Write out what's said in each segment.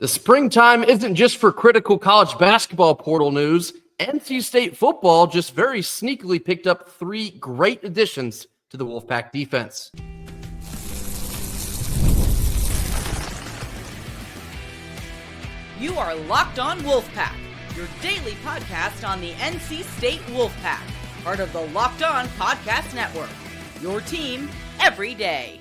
The springtime isn't just for critical college basketball portal news. NC State football just very sneakily picked up 3 great additions to the Wolfpack defense. You are Locked On Wolfpack, your daily podcast on the NC State Wolfpack, part of the Locked On Podcast Network, your team every day.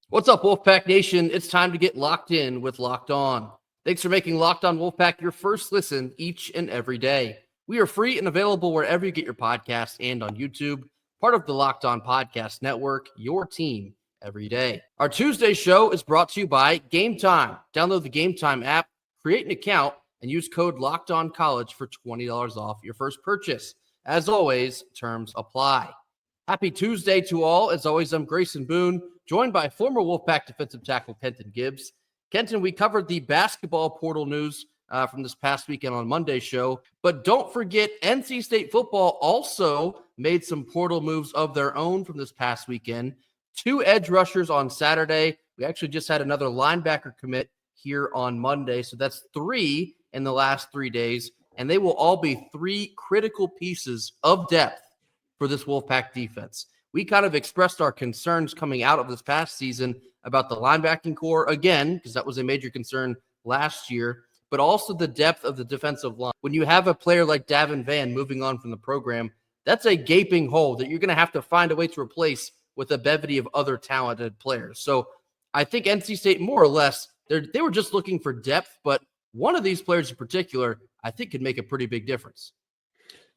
What's up, Wolfpack Nation? It's time to get locked in with Locked On. Thanks for making Locked On Wolfpack your first listen each and every day. We are free and available wherever you get your podcasts and on YouTube, part of the Locked On Podcast Network, your team every day. Our Tuesday show is brought to you by Gametime. Download the Gametime app, create an account, and use code LOCKEDONCollege for $20 off your first purchase. As always, terms apply. Happy Tuesday to all. As always, I'm Grayson Boone, joined by former Wolfpack defensive tackle Kenton Gibbs. Kenton, we covered the basketball portal news from this past weekend on Monday's show, but don't forget NC State football also made some portal moves of their own from this past weekend. 2 edge rushers on Saturday. We actually just had another linebacker commit here on Monday, so that's 3 in the last 3 days, and they will all be 3 critical pieces of depth for this Wolfpack defense. We kind of expressed our concerns coming out of this past season about the linebacking core, again, because that was a major concern last year, but also the depth of the defensive line. When you have a player like Davin Vann moving on from the program, that's a gaping hole that you're going to have to find a way to replace with a bevy of other talented players. So I think NC State, more or less, they were just looking for depth, but one of these players in particular, I think, could make a pretty big difference.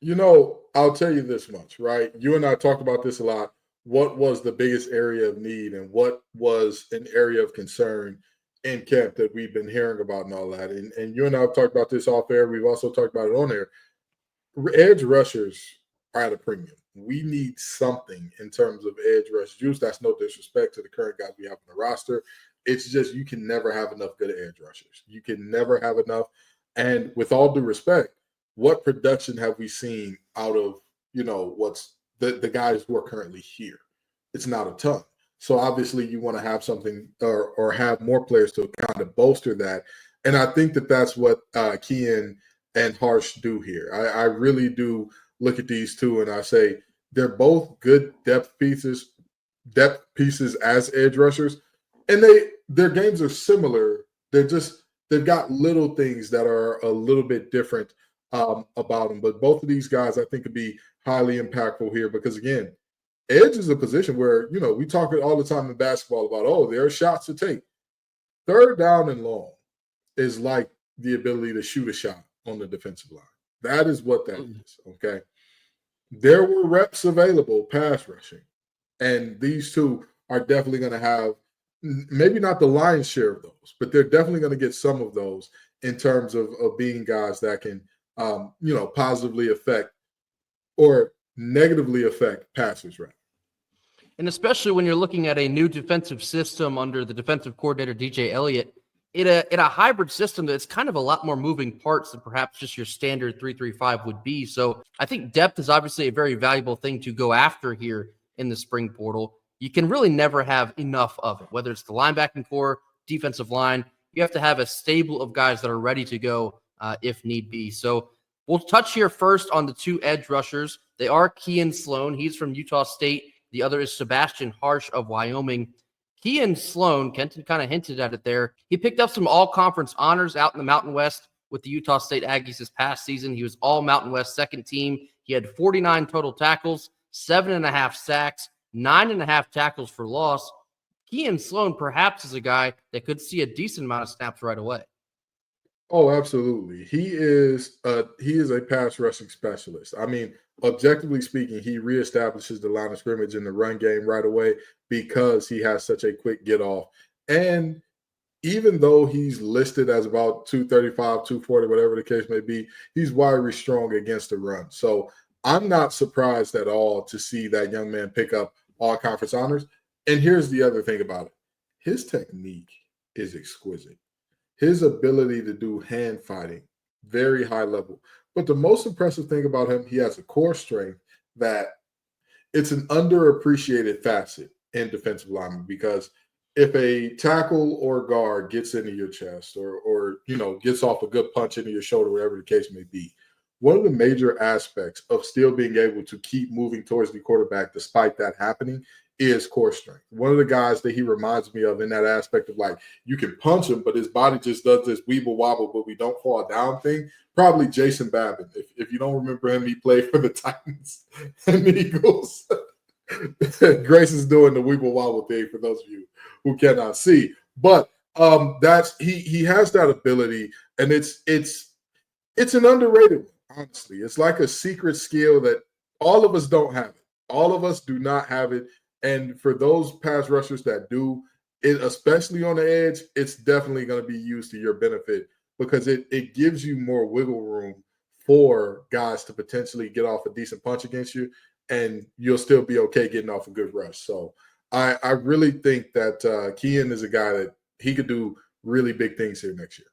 You know, I'll tell you this much, right? You and I talked about this a lot. What was the biggest area of need and what was an area of concern in camp that we've been hearing about and all that? And you and I have talked about this off air. We've also talked about it on air. Edge rushers are at a premium. We need something in terms of edge rush juice. That's no disrespect to the current guys we have on the roster. It's just you can never have enough good edge rushers. You can never have enough. And with all due respect, what production have we seen out of, what's the guys who are currently here? It's not a ton. So obviously you want to have something or have more players to kind of bolster that. And I think that that's what Kean and Harsh do here. I really do look at these two and I say they're both good depth pieces as edge rushers. And their games are similar. They've got little things that are a little bit different about them. But both of these guys, I think, could be highly impactful here because, again, edge is a position where, we talk all the time in basketball about, there are shots to take. 3rd down and long is like the ability to shoot a shot on the defensive line. That is what that is, okay? There were reps available pass rushing, and these two are definitely going to have maybe not the lion's share of those, but they're definitely going to get some of those in terms of being guys that can, positively affect or negatively affect passers, right? And especially when you're looking at a new defensive system under the defensive coordinator, DJ Elliott, in a hybrid system that's kind of a lot more moving parts than perhaps just your standard 3-3-5 would be. So I think depth is obviously a very valuable thing to go after here in the spring portal. You can really never have enough of it, whether it's the linebacking core, defensive line. You have to have a stable of guys that are ready to go if need be. So we'll touch here first on the 2 edge rushers. They are Kean Sloan. He's from Utah State. The other is Sebastian Harsh of Wyoming. Kean Sloan, Kenton kind of hinted at it there. He picked up some all-conference honors out in the Mountain West with the Utah State Aggies this past season. He was all Mountain West second team. He had 49 total tackles, 7.5 sacks, 9.5 tackles for loss. Kean Sloan perhaps is a guy that could see a decent amount of snaps right away. Oh, absolutely. He is a pass rushing specialist. I mean, objectively speaking, he reestablishes the line of scrimmage in the run game right away because he has such a quick get off. And even though he's listed as about 235, 240, whatever the case may be, he's wiry strong against the run. So I'm not surprised at all to see that young man pick up all conference honors. And here's the other thing about it. His technique is exquisite. His ability to do hand fighting, very high level. But the most impressive thing about him, he has a core strength that it's an underappreciated facet in defensive linemen because if a tackle or guard gets into your chest or gets off a good punch into your shoulder, whatever the case may be, one of the major aspects of still being able to keep moving towards the quarterback despite that happening is core strength. One of the guys that he reminds me of in that aspect of like you can punch him, but his body just does this weeble wobble, but we don't fall down thing. Probably Jason Babin. If you don't remember him, he played for the Titans and the Eagles. Grace is doing the weeble wobble thing for those of you who cannot see. But that's he has that ability, and it's an underrated one. Honestly, it's like a secret skill that all of us don't have it. All of us do not have it. And for those pass rushers that do, especially on the edge, it's definitely going to be used to your benefit because it gives you more wiggle room for guys to potentially get off a decent punch against you, and you'll still be okay getting off a good rush. So I really think that Kean is a guy that he could do really big things here next year.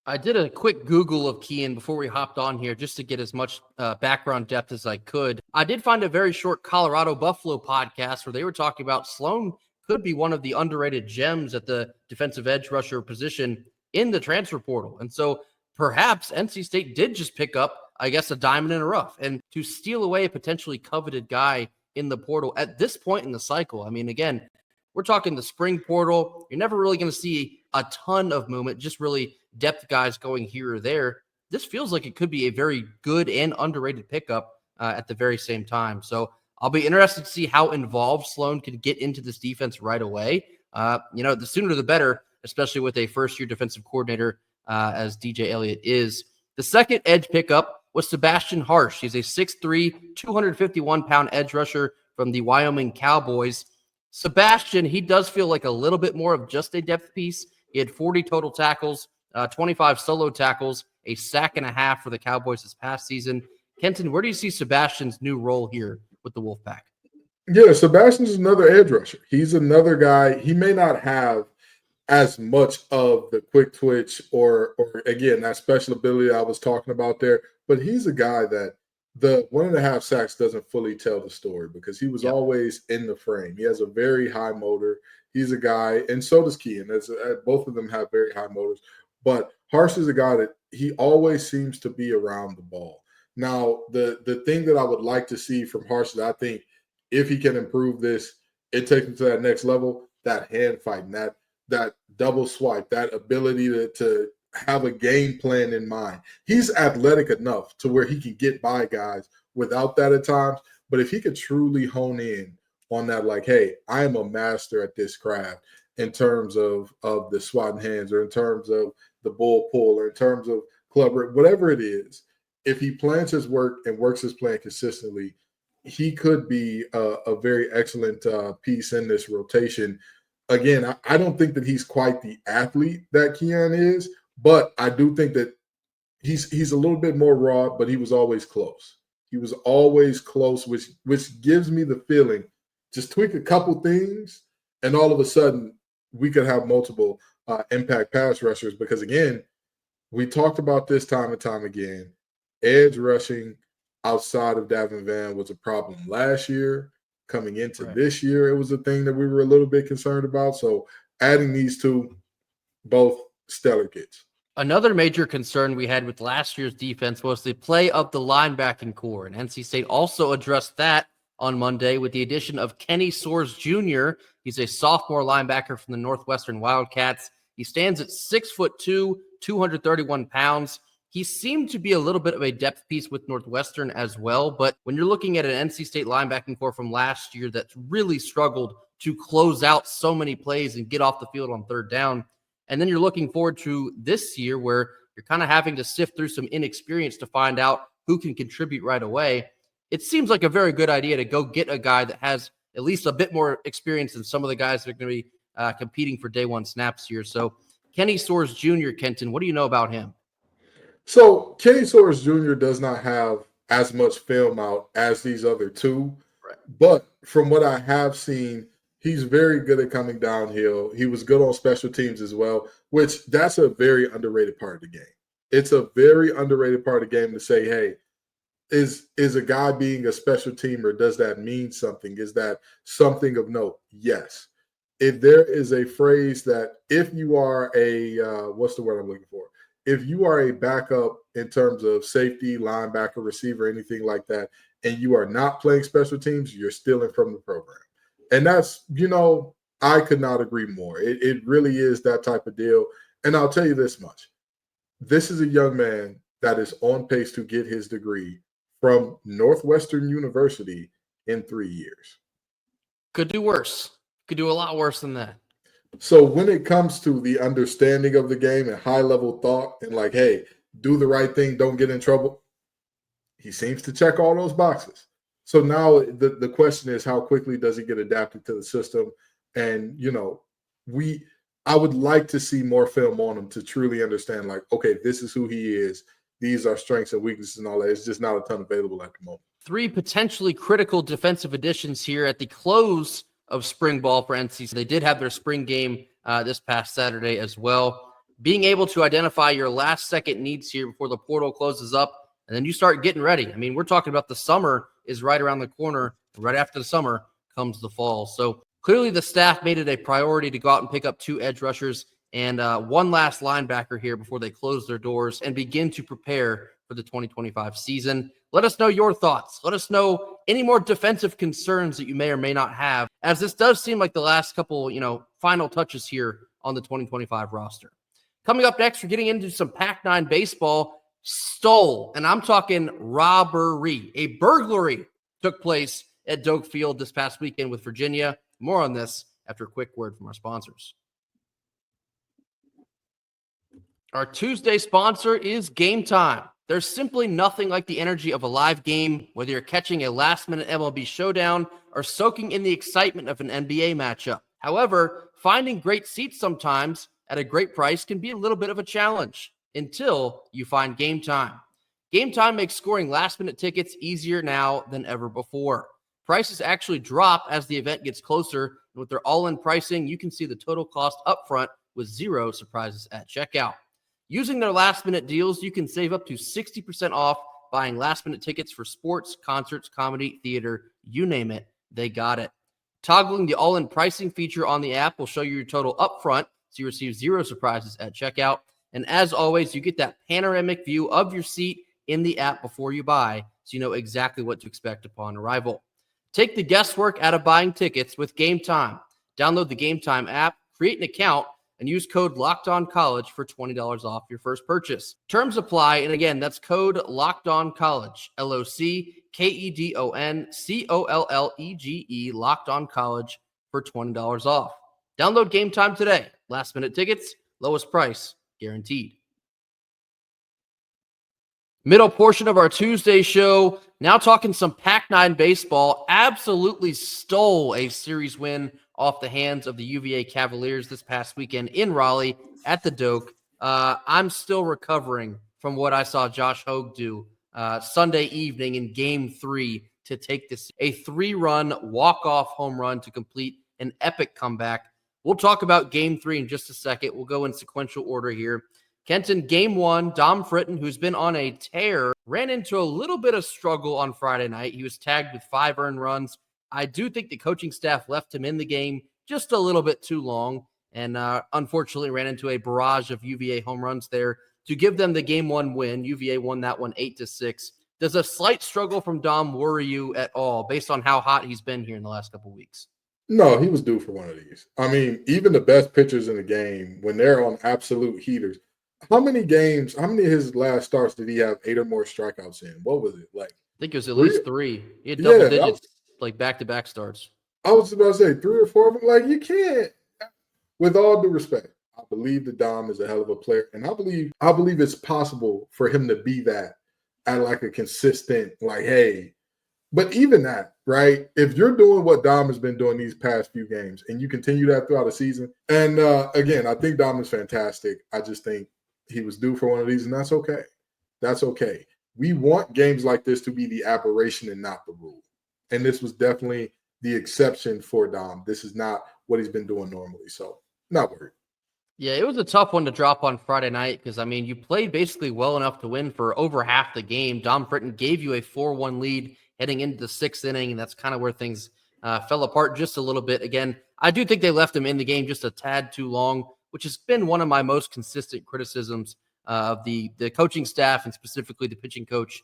I did a quick Google of Kean before we hopped on here just to get as much background depth as I could. I did find a very short Colorado Buffalo podcast where they were talking about Sloan could be one of the underrated gems at the defensive edge rusher position in the transfer portal. And so perhaps NC State did just pick up, I guess, a diamond in the rough. And to steal away a potentially coveted guy in the portal at this point in the cycle, I mean, again, we're talking the spring portal. You're never really going to see a ton of movement, just really depth guys going here or there. This feels like it could be a very good and underrated pickup at the very same time. So I'll be interested to see how involved Sloan can get into this defense right away. The sooner the better, especially with a first-year defensive coordinator as DJ Elliott is. The second edge pickup was Sebastian Harsh. He's a 6'3", 251-pound edge rusher from the Wyoming Cowboys. Sebastian, he does feel like a little bit more of just a depth piece. He had 40 total tackles, 25 solo tackles, a sack and a half for the Cowboys this past season. Kenton, where do you see Sebastian's new role here with the Wolfpack? Yeah, Sebastian's another edge rusher. He's another guy. He may not have as much of the quick twitch or again, that special ability I was talking about there, but he's a guy that the 1.5 sacks doesn't fully tell the story because he was always in the frame. He has a very high motor. He's a guy, and so does Kean. Both of them have very high motors. But Harsh is a guy that he always seems to be around the ball. Now, the thing that I would like to see from Harsh is I think if he can improve this, it takes him to that next level, that hand fighting, that double swipe, that ability to have a game plan in mind. He's athletic enough to where he can get by guys without that at times. But if he could truly hone in on that, like, hey, I am a master at this craft in terms of the swatting hands or in terms of the bull pull or in terms of club, whatever it is, if he plans his work and works his plan consistently, he could be a very excellent piece in this rotation. Again, I don't think that he's quite the athlete that Kean is, but I do think that he's a little bit more raw, but he was always close. He was always close, which gives me the feeling just tweak a couple things, and all of a sudden we could have multiple impact pass rushers. Because again, we talked about this time and time again. Edge rushing outside of Davin Van was a problem last year. Coming into this year, it was a thing that we were a little bit concerned about. So adding these two, both stellar kids. Another major concern we had with last year's defense was the play of the linebacking core, and NC State also addressed that on Monday with the addition of Kenny Soares Jr. He's a sophomore linebacker from the Northwestern Wildcats. He stands at 6'2", 231 pounds. He seemed to be a little bit of a depth piece with Northwestern as well, but when you're looking at an NC State linebacking core from last year that's really struggled to close out so many plays and get off the field on third down, and then you're looking forward to this year where you're kind of having to sift through some inexperience to find out who can contribute right away, it seems like a very good idea to go get a guy that has at least a bit more experience than some of the guys that are going to be competing for day one snaps here. So Kenny Soares Jr., Kenton, what do you know about him? So Kenny Soares Jr. does not have as much film out as these other two, but from what I have seen, he's very good at coming downhill. He was good on special teams as well, which that's a very underrated part of the game. It's a very underrated part of the game to say, hey, is a guy being a special teamer, does that mean something? Is that something of note? Yes. if there is a phrase that if you are a what's the word I'm looking for? If you are a backup in terms of safety, linebacker, receiver, anything like that, and you are not playing special teams, you're stealing from the program. And that's, I could not agree more. It really is that type of deal. And I'll tell you this much. This is a young man that is on pace to get his degree from Northwestern University in 3 years. Could do worse. Could do a lot worse than that. So when it comes to the understanding of the game and high-level thought and like, hey, do the right thing, don't get in trouble, he seems to check all those boxes. So now the question is, how quickly does he get adapted to the system? And, I would like to see more film on him to truly understand, like, okay, this is who he is. These are strengths and weaknesses and all that. It's just not a ton available at the moment. 3 potentially critical defensive additions here at the close of spring ball for NC. They did have their spring game this past Saturday as well. Being able to identify your last second needs here before the portal closes up, and then you start getting ready. I mean, we're talking about the summer is right around the corner. Right after the summer comes the fall. So clearly the staff made it a priority to go out and pick up 2 edge rushers and one last linebacker here before they close their doors and begin to prepare for the 2025 season. Let us know your thoughts. Let us know any more defensive concerns that you may or may not have, as this does seem like the last couple, final touches here on the 2025 roster. Coming up next, we're getting into some Pac-9 baseball. And I'm talking robbery. A burglary took place at Doak Field this past weekend with Virginia. More on this after a quick word from our sponsors. Our Tuesday sponsor is Gametime. There's simply nothing like the energy of a live game, whether you're catching a last-minute MLB showdown or soaking in the excitement of an NBA matchup. However, finding great seats sometimes at a great price can be a little bit of a challenge until you find Gametime. Gametime makes scoring last-minute tickets easier now than ever before. Prices actually drop as the event gets closer, and with their all-in pricing, you can see the total cost upfront with 0 surprises at checkout. Using their last-minute deals, you can save up to 60% off buying last-minute tickets for sports, concerts, comedy, theater, you name it, they got it. Toggling the all-in pricing feature on the app will show you your total upfront, so you receive 0 surprises at checkout. And as always, you get that panoramic view of your seat in the app before you buy, so you know exactly what to expect upon arrival. Take the guesswork out of buying tickets with Gametime. Download the Gametime app, create an account, and use code LOCKEDONCollege for $20 off your first purchase. Terms apply, and again, that's code LOCKEDONCollege, LOCKEDONCOLLEGE, LOCKEDONCollege for $20 off. Download Gametime today. Last-minute tickets, lowest price, guaranteed. Middle portion of our Tuesday show, now talking some Pac-9 baseball. Absolutely stole a series win off the hands of the UVA Cavaliers this past weekend in Raleigh at the Doak. I'm still recovering from what I saw Josh Hogue do Sunday evening in Game 3 to take this a 3-run walk-off home run to complete an epic comeback. We'll talk about Game 3 in just a second. We'll go in sequential order here. Kenton, Game 1, Dom Fritton, who's been on a tear, ran into a little bit of struggle on Friday night. He was tagged with 5 earned runs. I do think the coaching staff left him in the game just a little bit too long, and unfortunately ran into a barrage of UVA home runs there to give them the Game 1 win. UVA won that one 8-6. Does a slight struggle from Dom worry you at all based on how hot he's been here in the last couple of weeks? No, he was due for one of these. I mean, even the best pitchers in the game, when they're on absolute heaters, how many of his last starts did he have 8 or more strikeouts in? What was it like? I think it was at least 3. He had double digits, like back-to-back starts. I was about to say 3 or 4 of them. Like, you can't. With all due respect, I believe that Dom is a hell of a player, and I believe it's possible for him to be that at like a consistent, like, hey. But even that, right? If you're doing what Dom has been doing these past few games, and you continue that throughout the season, and again, I think Dom is fantastic. I just think he was due for one of these, and that's okay. That's okay. We want games like this to be the aberration and not the rule. And this was definitely the exception for Dom. This is not what he's been doing normally. So, not worried. Yeah, it was a tough one to drop on Friday night because, I mean, you played basically well enough to win for over half the game. Dom Fritton gave you a 4-1 lead heading into the 6th inning, and that's kind of where things fell apart just a little bit. Again, I do think they left him in the game just a tad too long, which has been one of my most consistent criticisms of the coaching staff and specifically the pitching coach,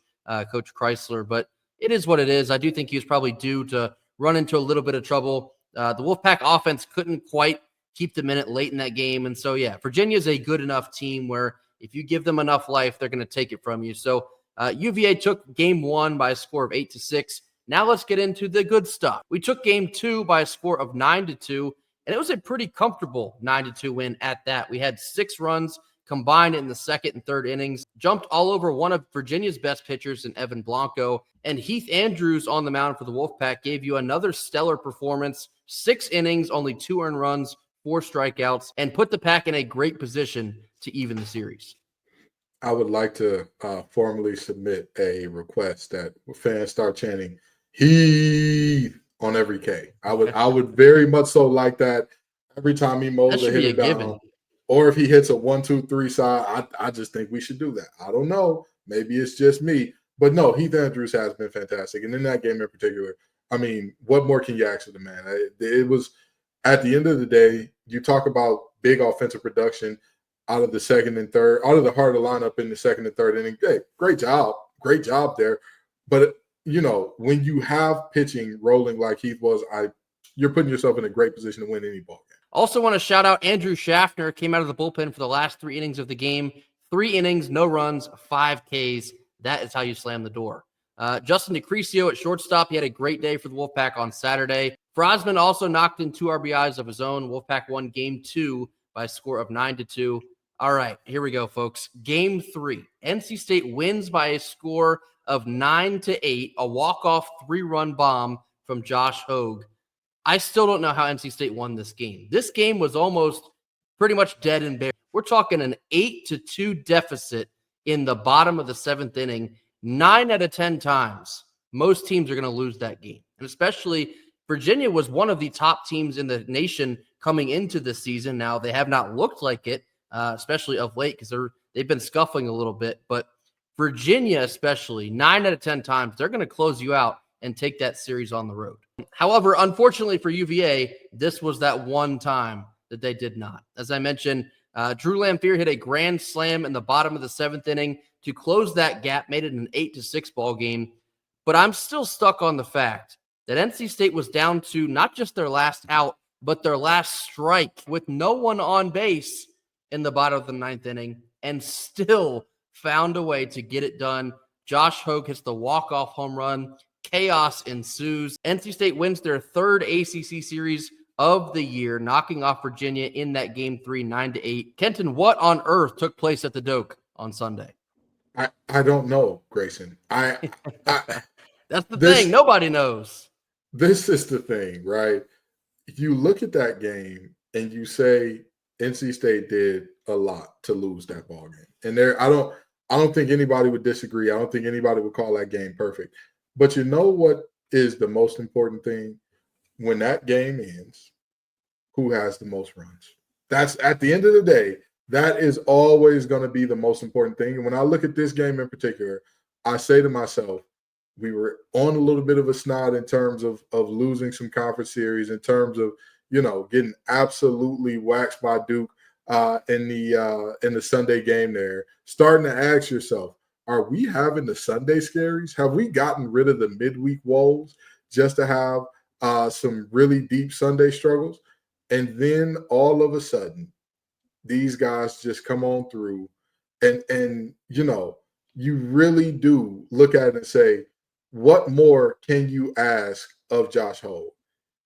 Coach Chrysler. But it is what it is. I do think he was probably due to run into a little bit of trouble. The Wolfpack offense couldn't quite keep them in it late in that game. And so, yeah, Virginia is a good enough team where if you give them enough life, they're going to take it from you. So UVA took game 1 by a score of 8-6. Now let's get into the good stuff. We took game 2 by a score of 9-2, and it was a pretty comfortable 9-2 win at that. We had 6 runs combined in the second and third innings, jumped all over one of Virginia's best pitchers in Evan Blanco, and Heath Andrews on the mound for the Wolfpack gave you another stellar performance, 6 innings, only 2 earned runs, 4 strikeouts, and put the Pack in a great position to even the series. I would like to formally submit a request that fans start chanting Heath on every K. I would very much so like that every time he mows a hitter down. Or if he hits a 1-2-3 side, I just think we should do that. I don't know. Maybe it's just me. But no, Heath Andrews has been fantastic. And in that game in particular, I mean, what more can you ask of the man? It was, at the end of the day, you talk about big offensive production out of the second and third, out of the heart of the lineup in the second and third inning. Hey, great job there. But, you know, when you have pitching rolling like Heath was, you're putting yourself in a great position to win any ball game. Also want to shout out Andrew Schaffner, came out of the bullpen for the last 3 innings of the game. 3 innings, no runs, 5 Ks. That is how you slam the door. Justin DeCrisio at shortstop. He had a great day for the Wolfpack on Saturday. Frosman also knocked in 2 RBIs of his own. Wolfpack won game 2 by a score of 9-2. All right, here we go, folks. Game 3. NC State wins by a score of 9-8, a walk-off 3-run bomb from Josh Hogue. I still don't know how NC State won this game. This game was almost pretty much dead and buried. We're talking an 8-2 deficit in the bottom of the 7th inning. 9 out of 10 times, most teams are going to lose that game. And especially Virginia was one of the top teams in the nation coming into this season. Now, they have not looked like it, especially of late, because they've been scuffling a little bit. But Virginia especially, 9 out of 10 times, they're going to close you out and take that series on the road. However, unfortunately for UVA, this was that one time that they did not. As I mentioned, Drew Lamphere hit a grand slam in the bottom of the 7th inning to close that gap, made it an 8-6 ball game. But I'm still stuck on the fact that NC State was down to not just their last out, but their last strike with no one on base in the bottom of the 9th inning and still found a way to get it done. Josh Hogue hits the walk-off home run. Chaos ensues. NC State wins their 3rd ACC series of the year, knocking off Virginia in that game 3, 9-8. Kenton, what on earth took place at the Doak on Sunday? I don't know, Grayson. That's the thing. Nobody knows. This is the thing, right? You look at that game and you say NC State did a lot to lose that ball game. And I don't think anybody would disagree. I don't think anybody would call that game perfect. But you know what is the most important thing? When that game ends, who has the most runs? That's, at the end of the day, that is always going to be the most important thing. And when I look at this game in particular, I say to myself, we were on a little bit of a snide in terms of losing some conference series, in terms of, you know, getting absolutely waxed by Duke in the Sunday game there. Starting to ask yourself, are we having the Sunday scaries? Have we gotten rid of the midweek woes just to have some really deep Sunday struggles? And then all of a sudden, these guys just come on through and you know, you really do look at it and say, what more can you ask of Josh Hogue?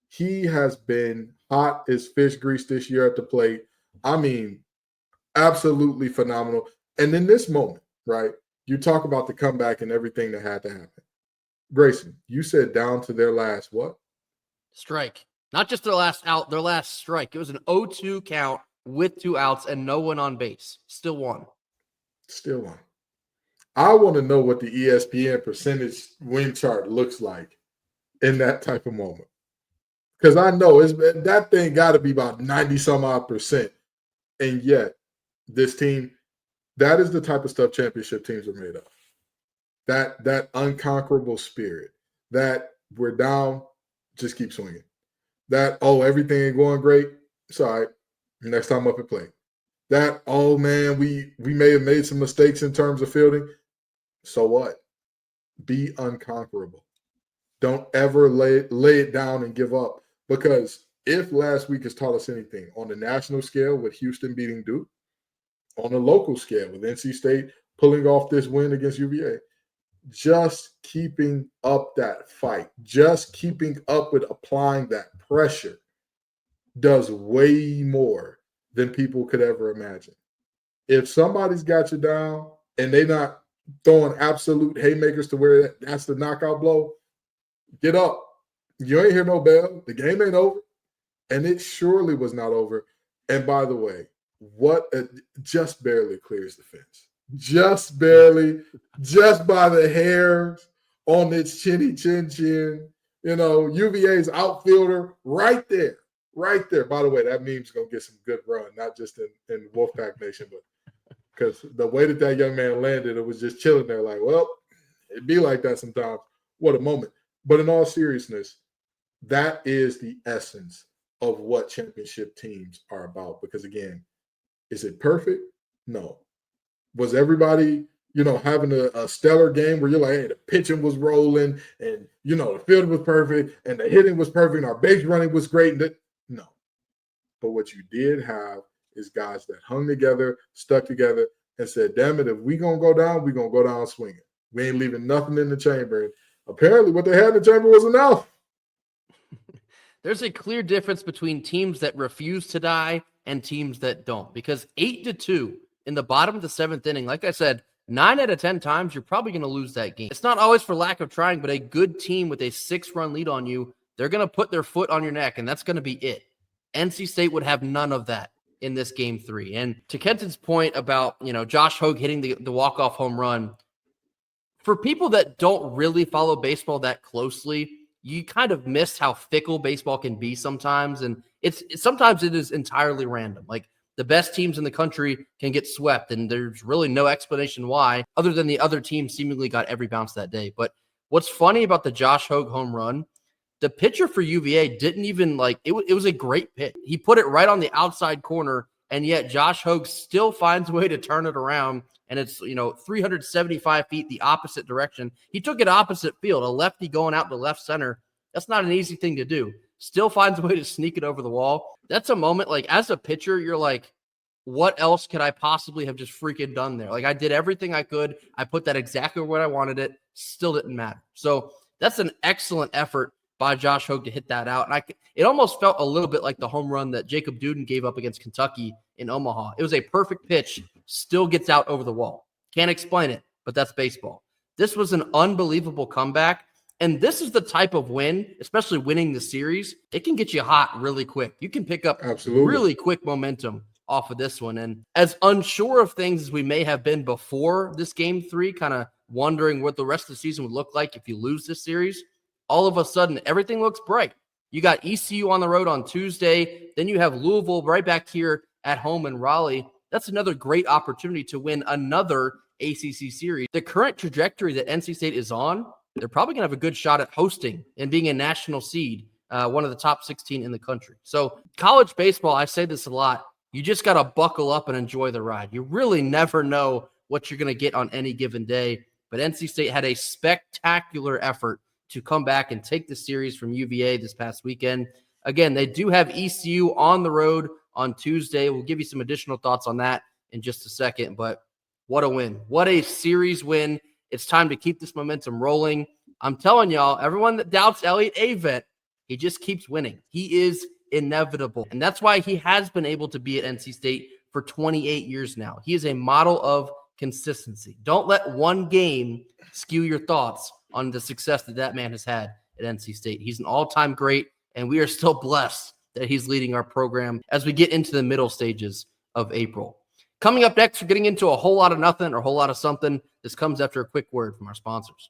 He has been hot as fish grease this year at the plate. I mean, absolutely phenomenal. And in this moment, right, you talk about the comeback and everything that had to happen. Grayson, you said down to their last what? Strike. Not just their last out, their last strike. It was an 0-2 count with 2 outs and no one on base. Still won. Still won. I want to know what the ESPN percentage win chart looks like in that type of moment. Because I know that thing got to be about 90-some-odd%. And yet, this team, that is the type of stuff championship teams are made of. That unconquerable spirit, that we're down, just keep swinging. That, oh, everything ain't going great. It's all right. Next time up at plate. That, oh man, we may have made some mistakes in terms of fielding. So what? Be unconquerable. Don't ever lay it down and give up. Because if last week has taught us anything on the national scale with Houston beating Duke, on the local scale with NC State pulling off this win against UVA, just keeping up that fight, just keeping up with applying that pressure does way more than people could ever imagine. If somebody's got you down and they're not throwing absolute haymakers to where that's the knockout blow, get up. You ain't hear no bell. The game ain't over. And it surely was not over. And by the way, just barely clears the fence. Just barely, just by the hairs on its chinny chin chin. You know, UVA's outfielder right there. Right there. By the way, that meme's going to get some good run, not just in Wolfpack Nation, but because the way that young man landed, it was just chilling there like, well, it'd be like that sometimes. What a moment. But in all seriousness, that is the essence of what championship teams are about. Because, again, is it perfect? No. Was everybody, having a stellar game where you're like, hey, the pitching was rolling and, the field was perfect and the hitting was perfect and our base running was great? No. But what you did have is guys that hung together, stuck together, and said, damn it, if we're going to go down, we're going to go down swinging. We ain't leaving nothing in the chamber. And apparently what they had in the chamber was enough. There's a clear difference between teams that refuse to die and teams that don't, because 8-2 in the bottom of the seventh inning, like I said, 9 out of 10 times, you're probably going to lose that game. It's not always for lack of trying, but a good team with a 6-run lead on you, they're going to put their foot on your neck, and that's going to be it. NC State would have none of that in this game 3. And to Kenton's point about, Josh Hogue hitting the walk-off home run, for people that don't really follow baseball that closely, you kind of miss how fickle baseball can be sometimes. And sometimes it is entirely random. Like, the best teams in the country can get swept, and there's really no explanation why, other than the other team seemingly got every bounce that day. But what's funny about the Josh Hogue home run, the pitcher for UVA didn't even it was a great pitch. He put it right on the outside corner, and yet Josh Hogue still finds a way to turn it around, and it's 375 feet the opposite direction. He took it opposite field, a lefty going out to left center. That's not an easy thing to do. Still finds a way to sneak it over the wall. That's a moment, as a pitcher, you're like, what else could I possibly have just freaking done there? I did everything I could. I put that exactly where I wanted it. Still didn't matter. So that's an excellent effort by Josh Hogue to hit that out. And it almost felt a little bit like the home run that Jacob Duden gave up against Kentucky in Omaha. It was a perfect pitch, still gets out over the wall. Can't explain it, but that's baseball. This was an unbelievable comeback. And this is the type of win, especially winning the series, it can get you hot really quick. You can pick up really quick momentum off of this one. And as unsure of things as we may have been before this game 3, kind of wondering what the rest of the season would look like if you lose this series, all of a sudden, everything looks bright. You got ECU on the road on Tuesday. Then you have Louisville right back here at home in Raleigh. That's another great opportunity to win another ACC series. The current trajectory that NC State is on, they're probably going to have a good shot at hosting and being a national seed, one of the top 16 in the country. So college baseball, I say this a lot, you just got to buckle up and enjoy the ride. You really never know what you're going to get on any given day. But NC State had a spectacular effort to come back and take the series from UVA this past weekend. Again, they do have ECU on the road on Tuesday. We'll give you some additional thoughts on that in just a second. But what a win. What a series win. It's time to keep this momentum rolling. I'm telling y'all, everyone that doubts Elliott Avent, he just keeps winning. He is inevitable. And that's why he has been able to be at NC State for 28 years now. He is a model of consistency. Don't let one game skew your thoughts on the success that man has had at NC State. He's an all-time great, and we are still blessed that he's leading our program as we get into the middle stages of April. Coming up next, we're getting into a whole lot of nothing or a whole lot of something. This comes after a quick word from our sponsors.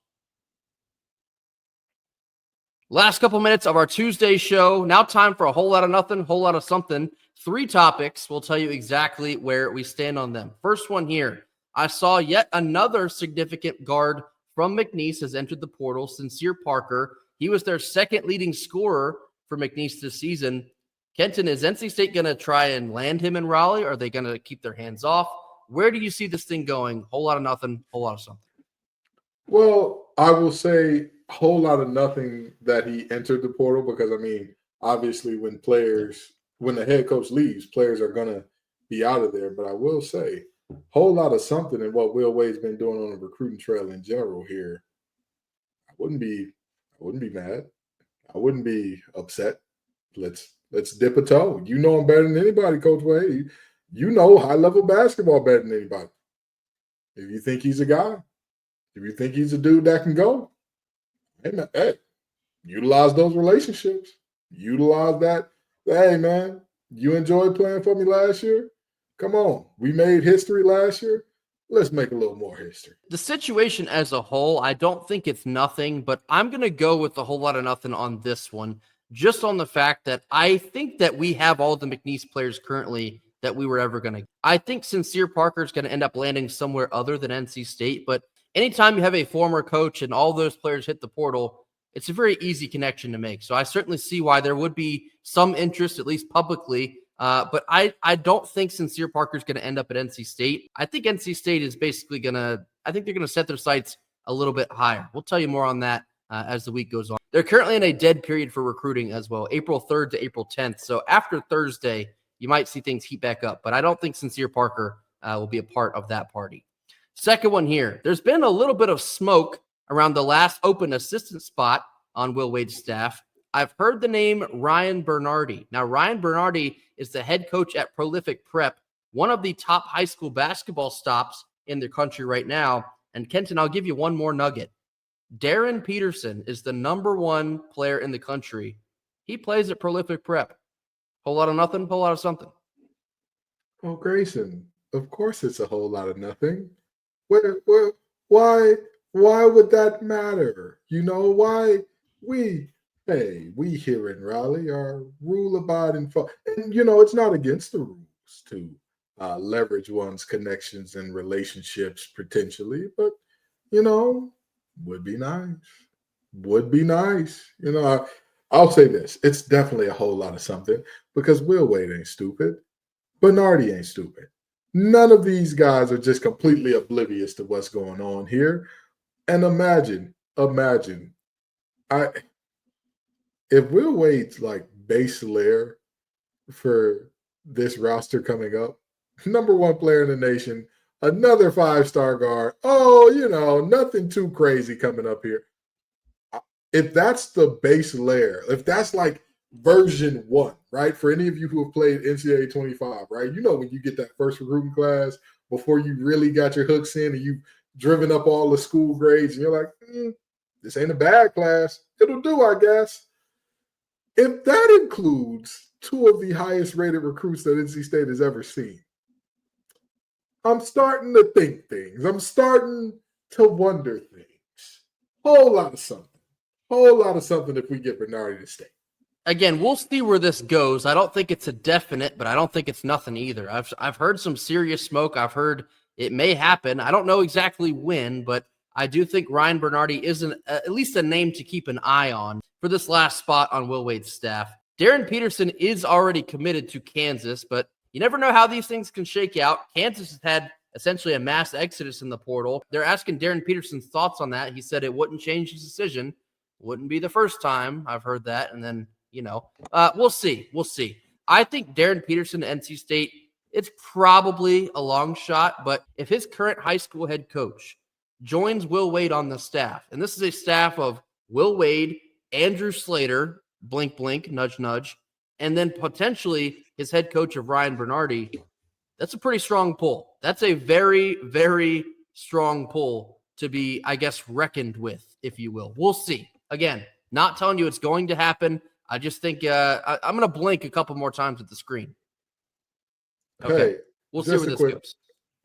Last couple minutes of our Tuesday show. Now time for a whole lot of nothing, whole lot of something. 3 topics. We'll tell you exactly where we stand on them. First one here. I saw yet another significant guard from McNeese has entered the portal. Sincere Parker. He was their second leading scorer for McNeese this season. Kenton, is NC State going to try and land him in Raleigh? Or are they going to keep their hands off? Where do you see this thing going? Whole lot of nothing, whole lot of something. Well, I will say a whole lot of nothing that he entered the portal because, obviously when the head coach leaves, players are going to be out of there. But I will say a whole lot of something in what Will Wade's been doing on the recruiting trail in general here. I wouldn't be mad. I wouldn't be upset. Let's dip a toe. You know him better than anybody, Coach Wade. You know high-level basketball better than anybody. If you think he's a guy, if you think he's a dude that can go, hey, utilize those relationships. Utilize that. Hey, man, you enjoyed playing for me last year? Come on. We made history last year. Let's make a little more history. The situation as a whole, I don't think it's nothing, but I'm going to go with a whole lot of nothing on this one, just on the fact that I think that we have all the McNeese players currently that we were ever going to. I think Sincere Parker is going to end up landing somewhere other than NC State, but anytime you have a former coach and all those players hit the portal, it's a very easy connection to make. So I certainly see why there would be some interest, at least publicly. But I don't think Sincere Parker is going to end up at NC State. I think NC State is basically they're going to set their sights a little bit higher. We'll tell you more on that as the week goes on. They're currently in a dead period for recruiting as well, April 3rd to April 10th. So after Thursday, you might see things heat back up. But I don't think Sincere Parker will be a part of that party. Second one here. There's been a little bit of smoke around the last open assistant spot on Will Wade's staff. I've heard the name Ryan Bernardi. Now, Ryan Bernardi is the head coach at Prolific Prep, one of the top high school basketball stops in the country right now. And Kenton, I'll give you one more nugget. Darren Peterson is the number one player in the country. He plays at Prolific Prep. Whole lot of nothing, whole lot of something. Oh, Grayson, of course it's a whole lot of nothing. Why would that matter? You know, why we here in Raleigh are rule-abiding folks. And, it's not against the rules to leverage one's connections and relationships potentially, but, would be nice. Would be nice. I'll say this. It's definitely a whole lot of something because Will Wade ain't stupid. Bernardi ain't stupid. None of these guys are just completely oblivious to what's going on here. And imagine, if Will Wade's like base layer for this roster coming up, number one player in the nation, another 5-star guard. Oh, nothing too crazy coming up here. If that's the base layer, if that's like version 1, right? For any of you who have played NCAA 25, right? When you get that first recruiting class before you really got your hooks in and you've driven up all the school grades and you're like, this ain't a bad class. It'll do, I guess. If that includes 2 of the highest rated recruits that NC State has ever seen, I'm starting to think things. I'm starting to wonder things. Whole lot of something if we get Bernardi to stay. Again, we'll see where this goes. I don't think it's a definite, but I don't think it's nothing either. I've heard some serious smoke. I've heard it may happen. I don't know exactly when, but I do think Ryan Bernardi is at least a name to keep an eye on for this last spot on Will Wade's staff. Darren Peterson is already committed to Kansas, but you never know how these things can shake out. Kansas has had essentially a mass exodus in the portal. They're asking Darren Peterson's thoughts on that. He said it wouldn't change his decision. Wouldn't be the first time I've heard that. And then, we'll see. I think Darren Peterson to NC State, it's probably a long shot, but if his current high school head coach joins Will Wade on the staff, and this is a staff of Will Wade, Andrew Slater, blink, blink, nudge, nudge, and then potentially his head coach of Ryan Bernardi, that's a pretty strong pull. That's a very, very strong pull to be, I guess, reckoned with, if you will. We'll see. Again, not telling you it's going to happen. I just think I'm going to blink a couple more times at the screen. Okay. Hey, we'll see where this goes.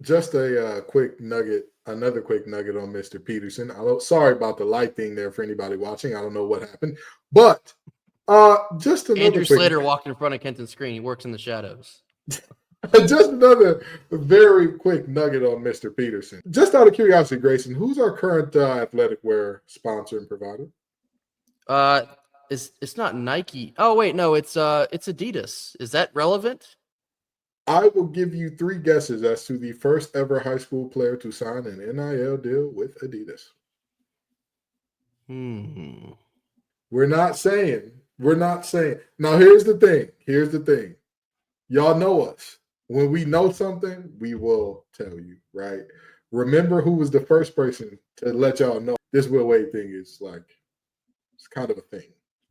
Just a quick nugget, another quick nugget on Mr. Peterson. Sorry about the light thing there for anybody watching. I don't know what happened. But just another Andrew Slater walked in front of Kenton's screen. He works in the shadows. Just another very quick nugget on Mr. Peterson. Just out of curiosity, Grayson, who's our current athletic wear sponsor and provider? It's not Nike. Oh wait, no, it's Adidas. Is that relevant? I will give you 3 guesses as to the first ever high school player to sign an NIL deal with Adidas. We're not saying. Now, here's the thing. Y'all know us. When we know something, we will tell you, right? Remember who was the first person to let y'all know this Will Wade thing is like, it's kind of a thing.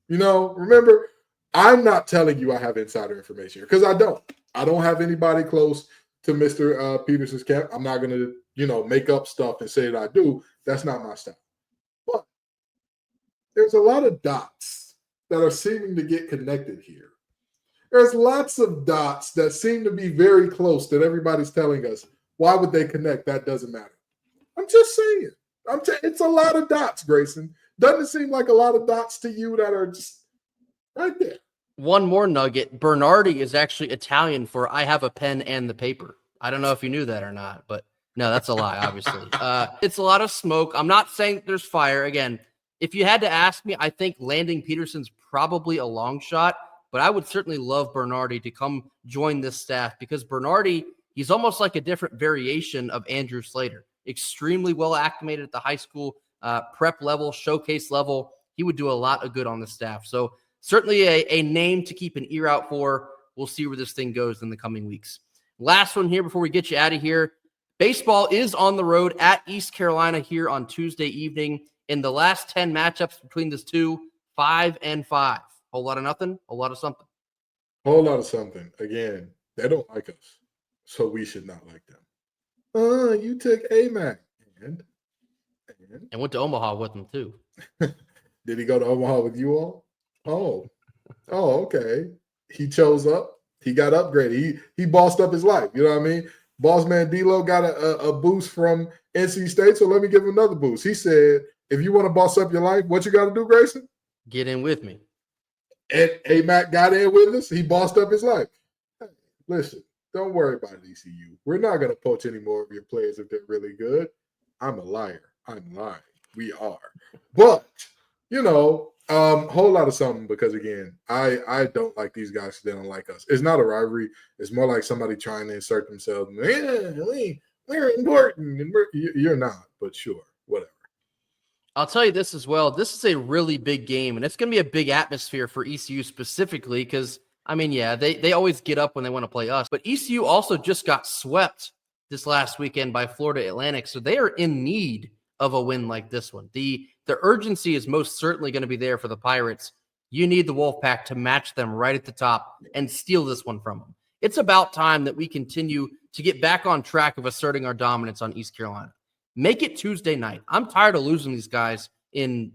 Remember, I'm not telling you I have insider information because I don't. I don't have anybody close to Mr. Peterson's camp. I'm not going to, make up stuff and say that I do. That's not my style. But there's a lot of dots that are seeming to get connected here. There's lots of dots that seem to be very close that everybody's telling us, why would they connect? That doesn't matter. I'm just saying. It's a lot of dots, Grayson. Doesn't it seem like a lot of dots to you that are just right there? One more nugget. Bernardi is actually Italian for I have a pen and the paper. I don't know if you knew that or not, but no, that's a lie, obviously. It's a lot of smoke. I'm not saying there's fire. Again, if you had to ask me, I think landing Peterson's probably a long shot, but I would certainly love Bernardi to come join this staff because Bernardi, he's almost like a different variation of Andrew Slater. Extremely well acclimated at the high school prep level, showcase level. He would do a lot of good on the staff. So certainly a name to keep an ear out for. We'll see where this thing goes in the coming weeks. Last one here before we get you out of here. Baseball is on the road at East Carolina here on Tuesday evening. In the last 10 matchups between these two, 5-5. Whole lot of nothing, whole lot of something. Whole lot of something. Again, they don't like us, so we should not like them. You took AMAC. And went to Omaha with them, too. Did he go to Omaha with you all? Oh, okay. He chose up. He got upgraded. He bossed up his life. You know what I mean? Boss man D-Lo got a boost from NC State, so let me give him another boost. He said, if you want to boss up your life, what you got to do, Grayson? Get in with me. And AMAC got in with us. He bossed up his life. Hey, listen, don't worry about ECU. We're not going to poach any more of your players if they're really good. I'm a liar. I'm lying. We are. But, whole lot of something because, again, I don't like these guys because they don't like us. It's not a rivalry. It's more like somebody trying to insert themselves. We're important. And you're not, but sure, whatever. I'll tell you this as well. This is a really big game, and it's going to be a big atmosphere for ECU specifically because, they always get up when they want to play us. But ECU also just got swept this last weekend by Florida Atlantic, so they are in need of a win like this one. The urgency is most certainly going to be there for the Pirates. You need the Wolfpack to match them right at the top and steal this one from them. It's about time that we continue to get back on track of asserting our dominance on East Carolina. Make it Tuesday night. I'm tired of losing these guys in,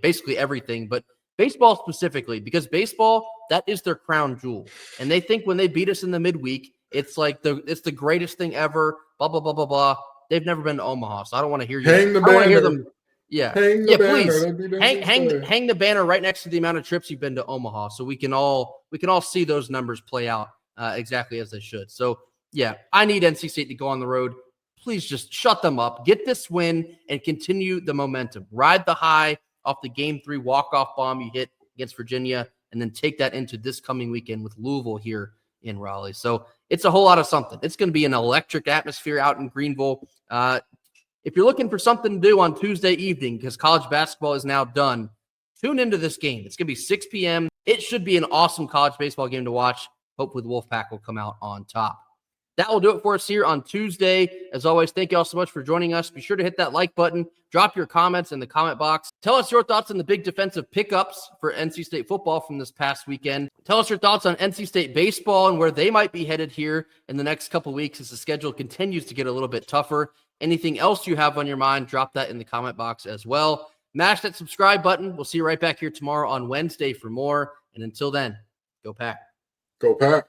basically everything, but baseball specifically, because baseball, that is their crown jewel. And they think when they beat us in the midweek, it's like it's the greatest thing ever, blah, blah, blah, blah, blah. They've never been to Omaha, so I don't want to hear you. Hang the banner. I want to hear them. Yeah. Hang the banner. Please. Hang the banner right next to the amount of trips you've been to Omaha so we can all see those numbers play out exactly as they should. So, yeah, I need NC State to go on the road. Please just shut them up. Get this win and continue the momentum. Ride the high off the Game 3 walk-off bomb you hit against Virginia and then take that into this coming weekend with Louisville here in Raleigh. So it's a whole lot of something. It's going to be an electric atmosphere out in Greenville. If you're looking for something to do on Tuesday evening, because college basketball is now done, tune into this game. It's going to be 6 p.m. It should be an awesome college baseball game to watch. Hopefully the Wolfpack will come out on top. That will do it for us here on Tuesday. As always, thank you all so much for joining us. Be sure to hit that like button. Drop your comments in the comment box. Tell us your thoughts on the big defensive pickups for NC State football from this past weekend. Tell us your thoughts on NC State baseball and where they might be headed here in the next couple weeks as the schedule continues to get a little bit tougher. Anything else you have on your mind, drop that in the comment box as well. Mash that subscribe button. We'll see you right back here tomorrow on Wednesday for more. And until then, go Pack. Go Pack.